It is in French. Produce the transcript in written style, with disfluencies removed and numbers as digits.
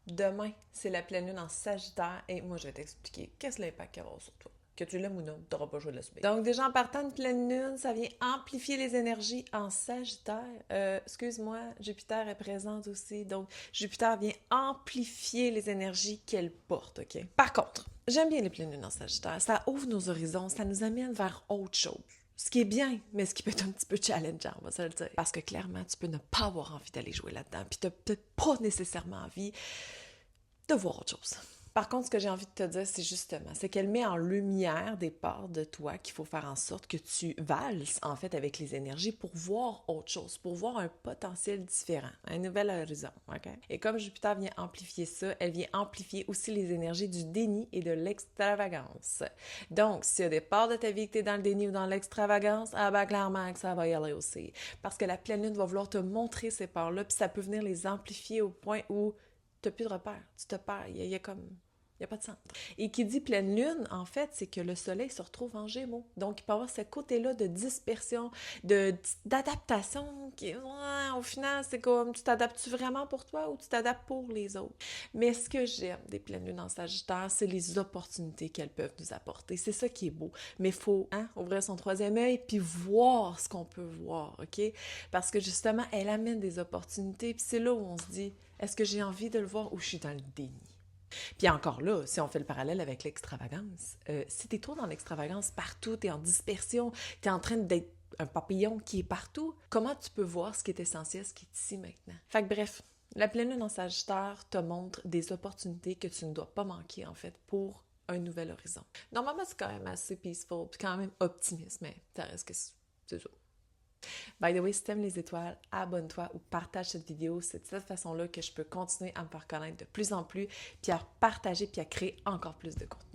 Demain, c'est la pleine lune en Sagittaire et moi, je vais t'expliquer qu'est-ce que l'impact qu'il va avoir sur toi. Que tu l'aimes ou non, tu n'auras pas le choix de l'assumer. Donc, déjà, en partant de pleine lune, ça vient amplifier les énergies en Sagittaire. Excuse-moi, Jupiter est présente aussi. Donc, Jupiter vient amplifier les énergies qu'elle porte, OK? Par contre, j'aime bien les pleines lunes en Sagittaire. Ça ouvre nos horizons, ça nous amène vers autre chose. Ce qui est bien, mais ce qui peut être un petit peu challengeant, on va se le dire. Parce que clairement, tu peux ne pas avoir envie d'aller jouer là-dedans, puis tu n'as peut-être pas nécessairement envie de voir autre chose. Par contre, ce que j'ai envie de te dire, c'est justement, c'est qu'elle met en lumière des parts de toi qu'il faut faire en sorte que tu valses, en fait, avec les énergies pour voir autre chose, pour voir un potentiel différent, un nouvel horizon, OK? Et comme Jupiter vient amplifier ça, elle vient amplifier aussi les énergies du déni et de l'extravagance. Donc, s'il y a des parts de ta vie que tu es dans le déni ou dans l'extravagance, ah ben clairement que ça va y aller aussi. Parce que la pleine lune va vouloir te montrer ces parts-là, puis ça peut venir les amplifier au point où tu n'as plus de repères, tu te perds, il y a comme... Il n'y a pas de centre. Et qui dit pleine lune, en fait, c'est que le soleil se retrouve en Gémeaux. Donc, il peut y avoir ce côté-là de dispersion, d'adaptation, qui, ouais, au final, c'est comme, tu t'adaptes-tu vraiment pour toi ou tu t'adaptes pour les autres? Mais ce que j'aime des pleines lunes en Sagittaire, c'est les opportunités qu'elles peuvent nous apporter. C'est ça qui est beau. Mais il faut ouvrir son troisième œil puis voir ce qu'on peut voir, OK? Parce que justement, elle amène des opportunités. Puis c'est là où on se dit, est-ce que j'ai envie de le voir ou je suis dans le déni? Puis encore là, si on fait le parallèle avec l'extravagance, si t'es trop dans l'extravagance partout, t'es en dispersion, t'es en train d'être un papillon qui est partout, comment tu peux voir ce qui est essentiel, ce qui est ici maintenant? Fait que bref, la pleine lune en Sagittaire te montre des opportunités que tu ne dois pas manquer, en fait, pour un nouvel horizon. Normalement, c'est quand même assez peaceful, puis quand même optimiste, mais ça reste que c'est ça. By the way, si t'aimes les étoiles, abonne-toi ou partage cette vidéo. C'est de cette façon-là que je peux continuer à me faire connaître de plus en plus, puis à partager, puis à créer encore plus de contenu.